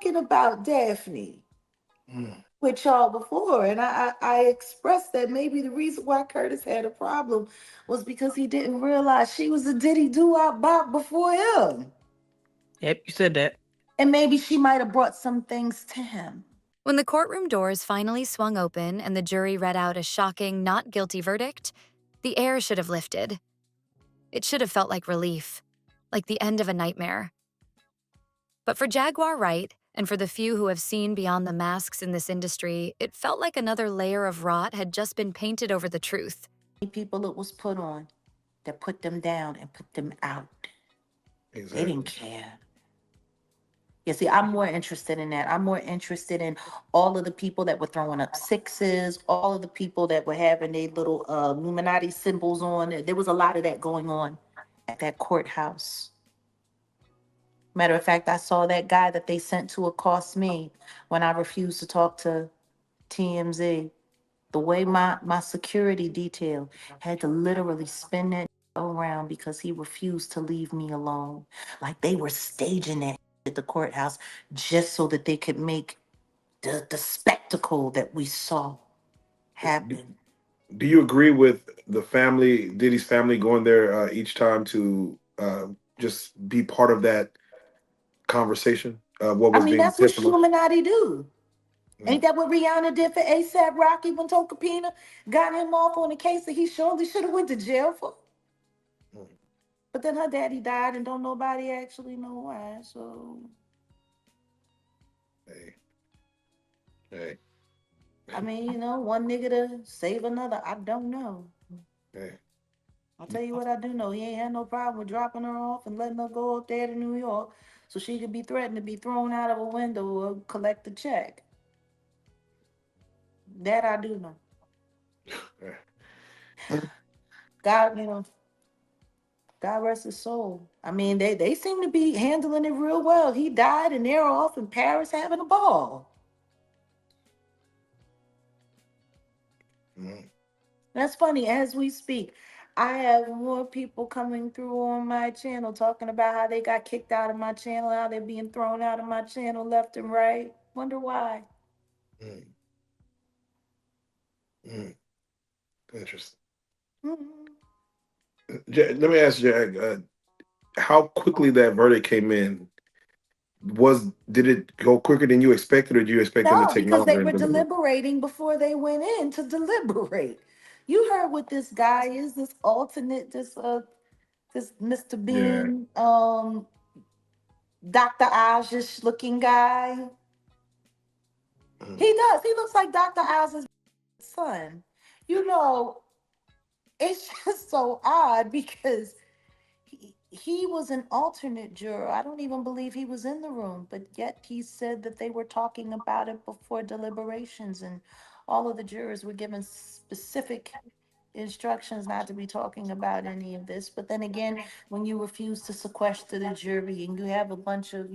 talking about Daphne with y'all before, and I expressed that maybe the reason why Curtis had a problem was because he didn't realize she was a Diddy doo-wop bop before him. Yep, you said that. And maybe she might have brought some things to him. When the courtroom doors finally swung open and the jury read out a shocking not guilty verdict, the air should have lifted. It should have felt like relief, like the end of a nightmare. But for Jaguar Wright, and for the few who have seen beyond the masks in this industry, it felt like another layer of rot had just been painted over the truth. People it was put on that put them down and put them out. Exactly. They didn't care. Yeah, see, I'm more interested in that. I'm more interested in all of the people that were throwing up sixes, all of the people that were having their little Illuminati symbols on. There was a lot of that going on at that courthouse. Matter of fact, I saw that guy that they sent to accost me when I refused to talk to TMZ. The way my security detail had to literally spin that around because he refused to leave me alone. Like they were staging that at the courthouse just so that they could make the spectacle that we saw happen. Do you agree with the family, Diddy's family, going there each time to just be part of that conversation? What I was mean, being that's what said from Illuminati do. Ain't Mm. that what Rihanna did for ASAP Rocky when Tokapina got him off on a case that he surely should have went to jail for? Mm. But then her daddy died and don't nobody actually know why. So Hey, hey, I mean, one nigga to save another. I don't know. hey. I'll tell you what I do know. He ain't had no problem with dropping her off and letting her go up there to New York so she could be threatened to be thrown out of a window or collect a check. That I do know. God, God rest his soul. I mean, they seem to be handling it real well. He died and they're off in Paris having a ball. Mm. That's funny. As we speak, I have more people coming through on my channel talking about how they got kicked out of my channel, how they're being thrown out of my channel left and right. Wonder why. Mm. Mm. Interesting. Mhm. Let me ask you, how quickly that verdict came in. Did it go quicker than you expected, or did you expect them to No, take because they longer? were deliberating before they went in to deliberate. You heard what this guy is, this alternate, this Mr. Yeah. Bean, Dr. Ozish looking guy. Mm. He does. He looks like Dr. Oz's son. You know, it's just so odd because he was an alternate juror. I don't even believe he was in the room, but yet he said that they were talking about it before deliberations, and all of the jurors were given specific instructions not to be talking about any of this. But then again, when you refuse to sequester the jury and you have a bunch of,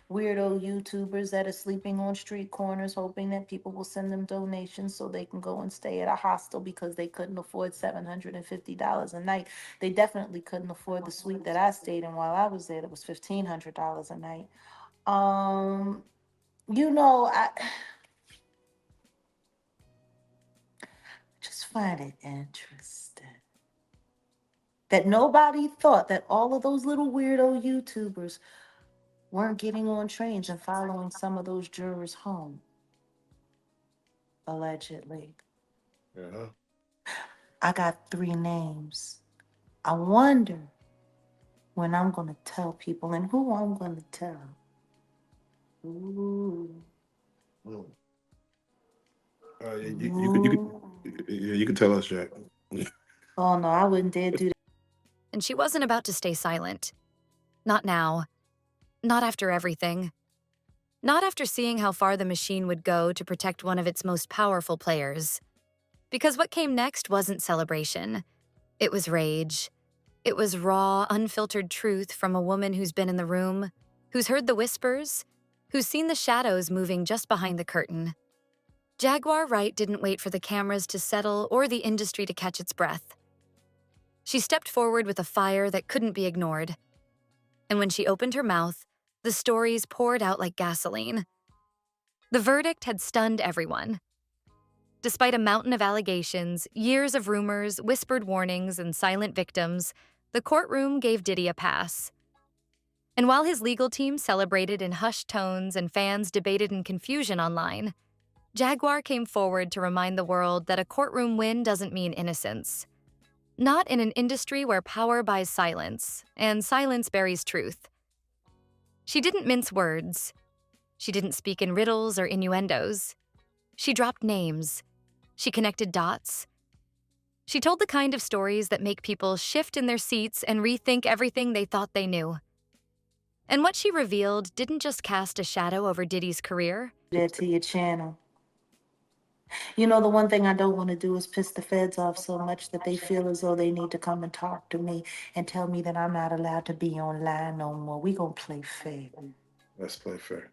weirdo YouTubers that are sleeping on street corners, hoping that people will send them donations so they can go and stay at a hostel because they couldn't afford $750 a night. They definitely couldn't afford the suite that I stayed in while I was there. That was $1,500 a night. Um, I just find it interesting that nobody thought that all of those little weirdo YouTubers weren't getting on trains and following some of those jurors home, allegedly. Yeah. I got 3 names. I wonder when I'm going to tell people and who I'm going to tell. Ooh. Mm. Ooh. You could tell us, Jack. Oh, no, I wouldn't dare do that. And she wasn't about to stay silent. Not now. Not after everything. Not after seeing how far the machine would go to protect one of its most powerful players. Because what came next wasn't celebration. It was rage. It was raw, unfiltered truth from a woman who's been in the room, who's heard the whispers, who's seen the shadows moving just behind the curtain. Jaguar Wright didn't wait for the cameras to settle or the industry to catch its breath. She stepped forward with a fire that couldn't be ignored. And when she opened her mouth, The stories poured out like gasoline. The verdict had stunned everyone. Despite a mountain of allegations, years of rumors, whispered warnings, and silent victims, the courtroom gave Diddy a pass. And while his legal team celebrated in hushed tones and fans debated in confusion online, Jaguar came forward to remind the world that a courtroom win doesn't mean innocence. Not in an industry where power buys silence, and silence buries truth. She didn't mince words. She didn't speak in riddles or innuendos. She dropped names. She connected dots. She told the kind of stories that make people shift in their seats and rethink everything they thought they knew. And what she revealed didn't just cast a shadow over Diddy's career. That to your channel. You know, the one thing I don't want to do is piss the feds off so much that they feel as though they need to come and talk to me and tell me that I'm not allowed to be online no more. We gonna play fair. Let's play fair.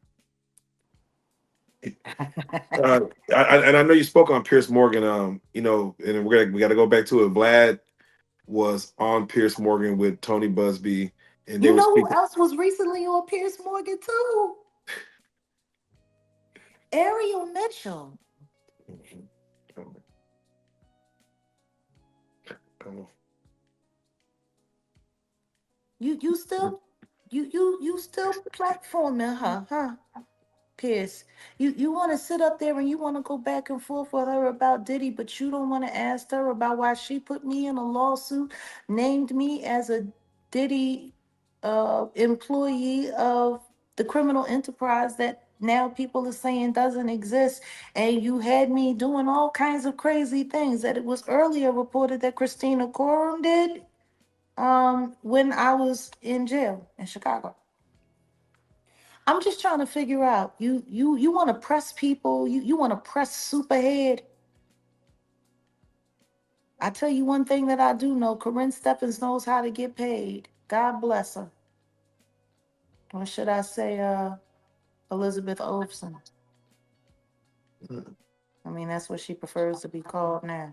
And I know you spoke on Pierce Morgan. You know, and we got to go back to it. Vlad was on Pierce Morgan with Tony Busby, and they You were know who speaking. else was recently on Pierce Morgan too? Ariel Mitchell. Come on. Come on. You still platforming her, huh? Pierce, you want to sit up there and you want to go back and forth with her about Diddy, but you don't want to ask her about why she put me in a lawsuit, named me as a Diddy employee of the criminal enterprise that now people are saying doesn't exist, and you had me doing all kinds of crazy things that it was earlier reported that Christina Corum did when I was in jail in Chicago. I'm just trying to figure out, you want to press people, you want to press Superhead. I tell you one thing that I do know, Corinne Stephens knows how to get paid. God bless her. Or should I say Elizabeth Olsen? I mean, that's what she prefers to be called now.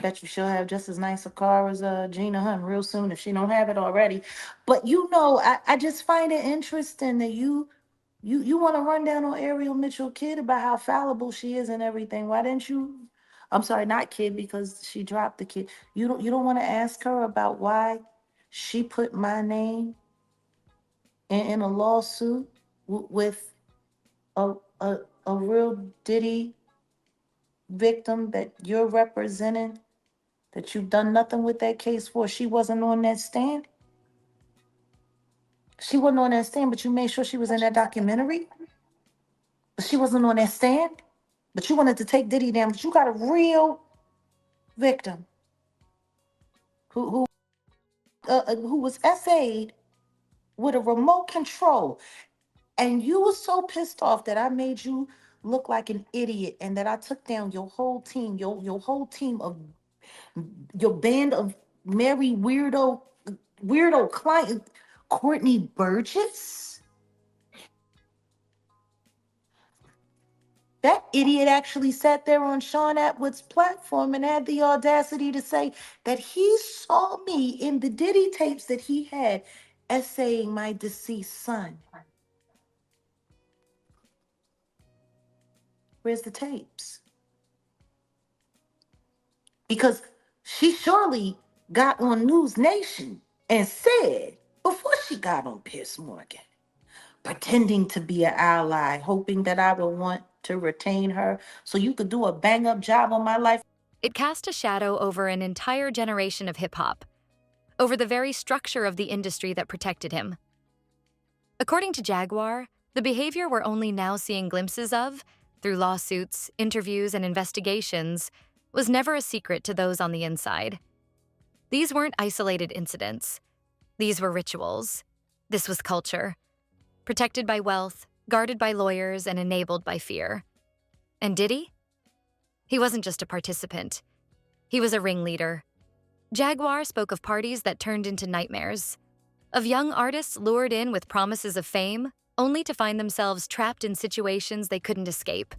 Bet you she'll have just as nice a car as Gina Hunt real soon if she don't have it already. But you know, I just find it interesting that you want to run down on Ariel Mitchell Kid about how fallible she is and everything. Why didn't you? I'm sorry, not Kid, because she dropped the Kid. You don't want to ask her about why she put my name in a lawsuit with a, a a real Diddy victim that you're representing, that you've done nothing with that case for. She wasn't on that stand. She wasn't on that stand, but you made sure she was in that documentary. But she wasn't on that stand. But you wanted to take Diddy down. But you got a real victim who was essayed with a remote control, and you were so pissed off that I made you look like an idiot, and that I took down your whole team, your whole team of your band of merry weirdo client, Courtney Burgess. That idiot actually sat there on Sean Atwood's platform and had the audacity to say that he saw me in the Diddy tapes that he had essaying my deceased son. Where's the tapes? Because she surely got on News Nation and said, before she got on Piers Morgan, pretending to be an ally, hoping that I would want to retain her so you could do a bang up job on my life. It cast a shadow over an entire generation of hip-hop, over the very structure of the industry that protected him. According to Jaguar, the behavior we're only now seeing glimpses of, through lawsuits, interviews, and investigations, was never a secret to those on the inside. These weren't isolated incidents. These were rituals. This was culture. Protected by wealth, guarded by lawyers, and enabled by fear. And Diddy? He wasn't just a participant. He was a ringleader. Jaguar spoke of parties that turned into nightmares, of young artists lured in with promises of fame, only to find themselves trapped in situations they couldn't escape,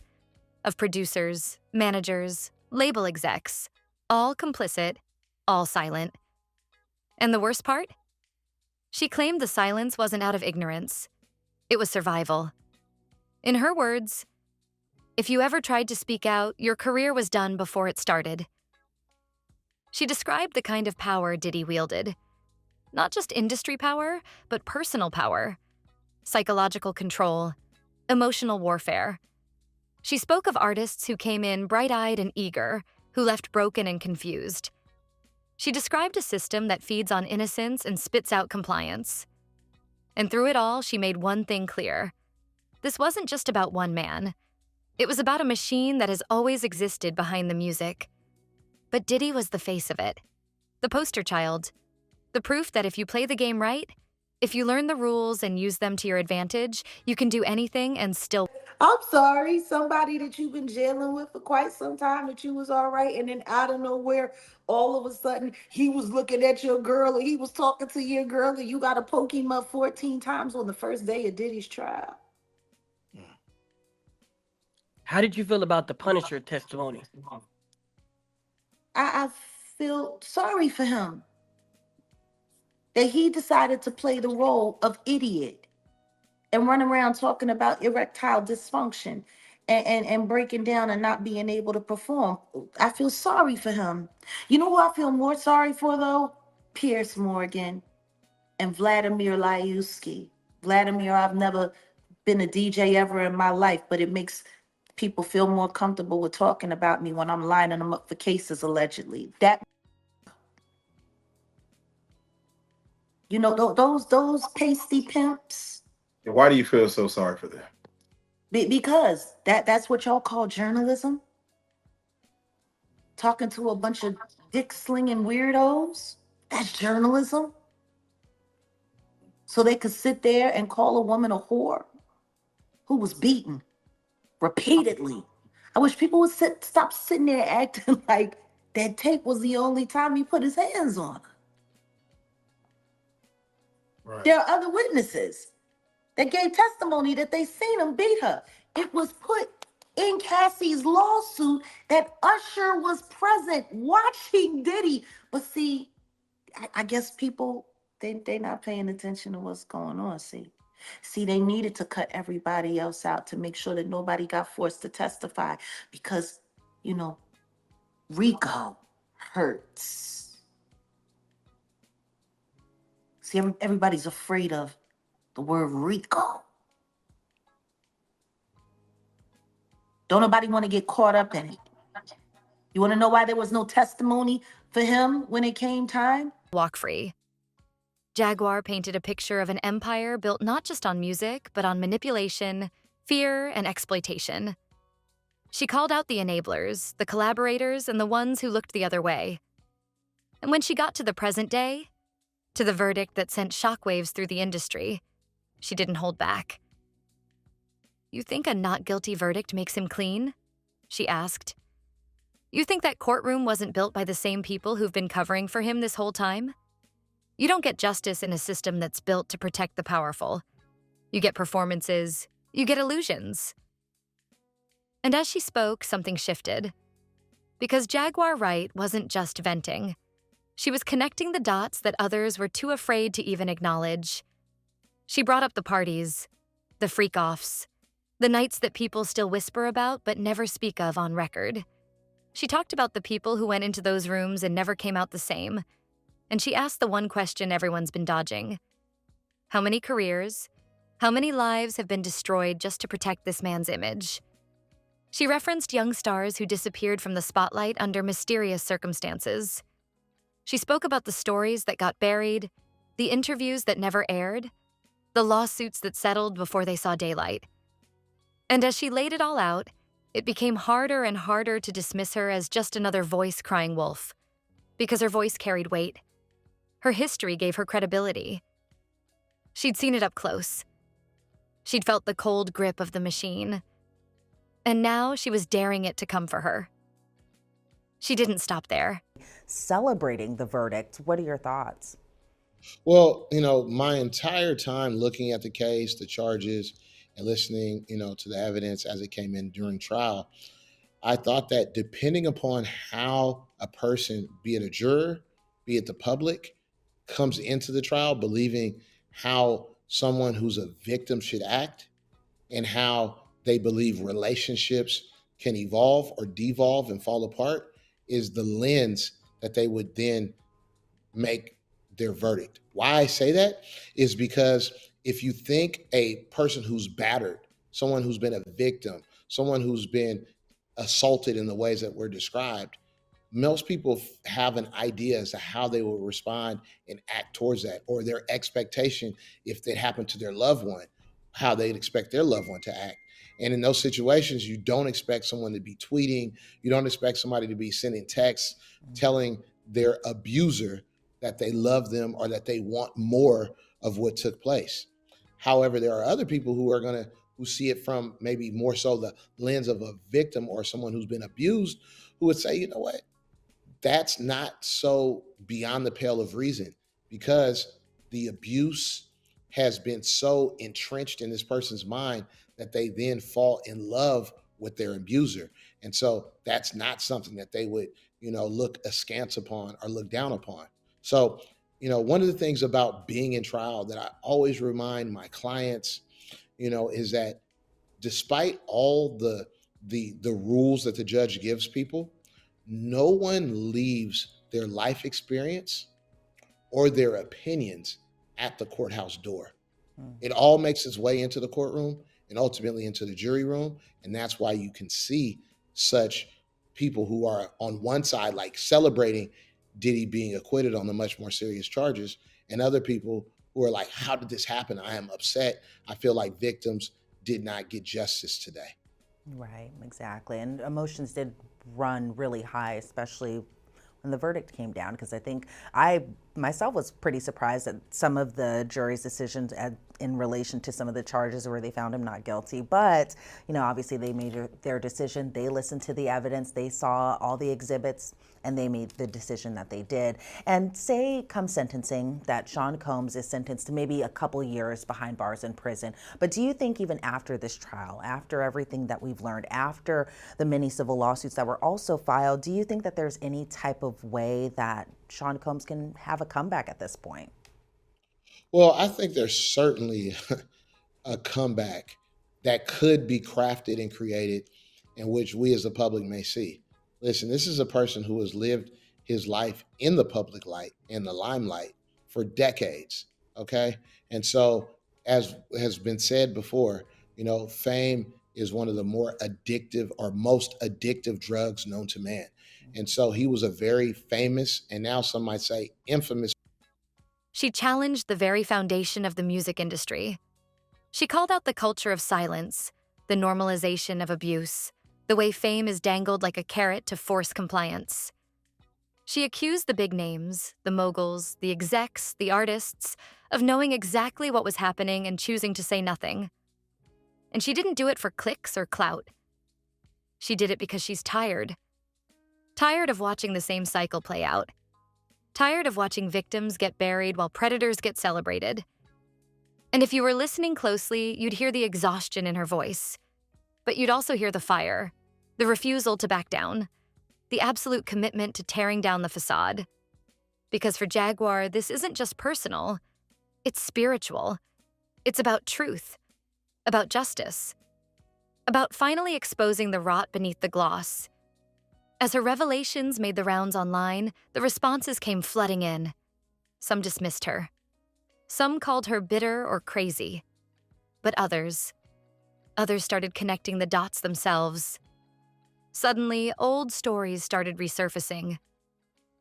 of producers, managers, label execs, all complicit, all silent. And the worst part? She claimed the silence wasn't out of ignorance. It was survival. In her words, if you ever tried to speak out, your career was done before it started. She described the kind of power Diddy wielded. Not just industry power, but personal power, psychological control, emotional warfare. She spoke of artists who came in bright-eyed and eager, who left broken and confused. She described a system that feeds on innocence and spits out compliance. And through it all, she made one thing clear. This wasn't just about one man. It was about a machine that has always existed behind the music. But Diddy was the face of it, the poster child, the proof that if you play the game right, if you learn the rules and use them to your advantage, you can do anything and still. I'm sorry, somebody that you've been jailing with for quite some time that you was all right, and then out of nowhere, all of a sudden, he was looking at your girl, or he was talking to your girl, and you got to poke him up 14 times on the first day of Diddy's trial. How did you feel about the Punisher testimony? I feel sorry for him that he decided to play the role of idiot and run around talking about erectile dysfunction and breaking down and not being able to perform. I feel sorry for him. You know who I feel more sorry for, though? Pierce Morgan and Vladimir Lyuski. Vladimir, I've never been a DJ ever in my life, but it makes people feel more comfortable with talking about me when I'm lining them up for cases, allegedly. That, you know, those pasty pimps. And why do you feel so sorry for them? Because that's what y'all call journalism. Talking to a bunch of dick slinging weirdos. That's journalism. So they could sit there and call a woman a whore who was beaten repeatedly. I wish people would stop sitting there acting like that tape was the only time he put his hands on her. Right. There are other witnesses that gave testimony that they seen him beat her. It was put in Cassie's lawsuit that Usher was present watching Diddy. But see, I guess people, they not paying attention to what's going on, see. See, they needed to cut everybody else out to make sure that nobody got forced to testify because, you know, RICO hurts. See, everybody's afraid of the word RICO. Don't nobody want to get caught up in it. You want to know why there was no testimony for him when it came time? Walk free. Jaguar painted a picture of an empire built not just on music, but on manipulation, fear, and exploitation. She called out the enablers, the collaborators, and the ones who looked the other way. And when she got to the present day, to the verdict that sent shockwaves through the industry, she didn't hold back. You think a not guilty verdict makes him clean? She asked. You think that Courtroom wasn't built by the same people who've been covering for him this whole time? You don't get justice in a system that's built to protect the powerful. You get performances, you get illusions. And as she spoke, something shifted. Because Jaguar Wright wasn't just venting. She was connecting the dots that others were too afraid to even acknowledge. She brought up the parties, the freak-offs, the nights that people still whisper about but never speak of on record. She talked about the people who went into those rooms and never came out the same. And she asked the one question everyone's been dodging. How many careers, how many lives have been destroyed just to protect this man's image? She referenced young stars who disappeared from the spotlight under mysterious circumstances. She spoke about the stories that got buried, the interviews that never aired, the lawsuits that settled before they saw daylight. And as she laid it all out, it became harder and harder to dismiss her as just another voice crying wolf, because her voice carried weight. Her history gave her credibility. She'd seen it up close. She'd felt the cold grip of the machine. And now she was daring it to come for her. She didn't stop there. Celebrating the verdict, what are your thoughts? Well, my entire time looking at the case, the charges, and listening, to the evidence as it came in during trial, I thought that depending upon how a person, be it a juror, be it the public, comes into the trial believing how someone who's a victim should act and how they believe relationships can evolve or devolve and fall apart is the lens that they would then make their verdict. Why I say that is because if you think a person who's battered, someone who's been a victim, someone who's been assaulted in the ways that were described, most people have an idea as to how they will respond and act towards that, or their expectation if it happened to their loved one, how they'd expect their loved one to act. And in those situations, you don't expect someone to be tweeting, you don't expect somebody to be sending texts telling their abuser that they love them or that they want more of what took place. However, there are other people who see it from maybe more so the lens of a victim or someone who's been abused, who would say, you know what, that's not so beyond the pale of reason because the abuse has been so entrenched in this person's mind that they then fall in love with their abuser. And so that's not something that they would, look askance upon or look down upon. So, one of the things about being in trial that I always remind my clients, is that despite all the rules that the judge gives people, no one leaves their life experience or their opinions at the courthouse door. It all makes its way into the courtroom and ultimately into the jury room. And that's why you can see such people who are on one side, like celebrating Diddy being acquitted on the much more serious charges, and other people who are like, how did this happen? I am upset. I feel like victims did not get justice today. Right, exactly. And emotions did run really high, especially when the verdict came down, because I think I myself was pretty surprised at some of the jury's decisions in relation to some of the charges where they found him not guilty. But, obviously they made their decision. They listened to the evidence. They saw all the exhibits and they made the decision that they did. And say come sentencing that Sean Combs is sentenced to maybe a couple years behind bars in prison. But do you think even after this trial, after everything that we've learned, after the many civil lawsuits that were also filed, do you think that there's any type of way that Sean Combs can have a comeback at this point? Well, I think there's certainly a comeback that could be crafted and created in which we as the public may see. Listen, this is a person who has lived his life in the public light, in the limelight for decades. Okay. And so, as has been said before, fame is one of the more addictive or most addictive drugs known to man. And so he was a very famous and now some might say infamous. She challenged the very foundation of the music industry. She called out the culture of silence, the normalization of abuse, the way fame is dangled like a carrot to force compliance. She accused the big names, the moguls, the execs, the artists, of knowing exactly what was happening and choosing to say nothing. And she didn't do it for clicks or clout. She did it because she's tired. Tired of watching the same cycle play out. Tired of watching victims get buried while predators get celebrated. And if you were listening closely, you'd hear the exhaustion in her voice. But you'd also hear the fire, the refusal to back down, the absolute commitment to tearing down the facade. Because for Jaguar, this isn't just personal, it's spiritual. It's about truth, about justice, about finally exposing the rot beneath the gloss. As her revelations made the rounds online, the responses came flooding in. Some dismissed her. Some called her bitter or crazy. But others started connecting the dots themselves. Suddenly, old stories started resurfacing.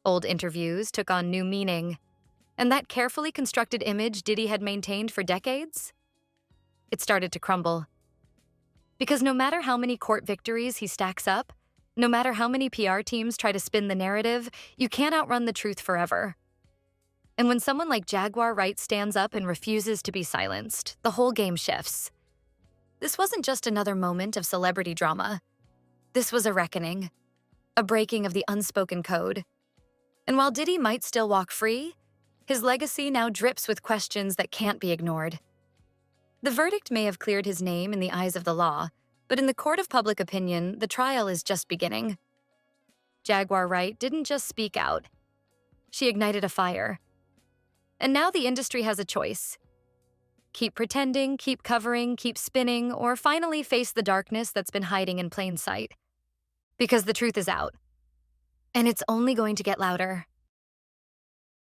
Old interviews took on new meaning. And that carefully constructed image Diddy had maintained for decades? It started to crumble. Because no matter how many court victories he stacks up, no matter how many PR teams try to spin the narrative, you can't outrun the truth forever. And when someone like Jaguar Wright stands up and refuses to be silenced, the whole game shifts. This wasn't just another moment of celebrity drama. This was a reckoning, a breaking of the unspoken code. And while Diddy might still walk free, his legacy now drips with questions that can't be ignored. The verdict may have cleared his name in the eyes of the law, but in the court of public opinion, the trial is just beginning. Jaguar Wright didn't just speak out. She ignited a fire. And now the industry has a choice. Keep pretending, keep covering, keep spinning, or finally face the darkness that's been hiding in plain sight. Because the truth is out. And it's only going to get louder.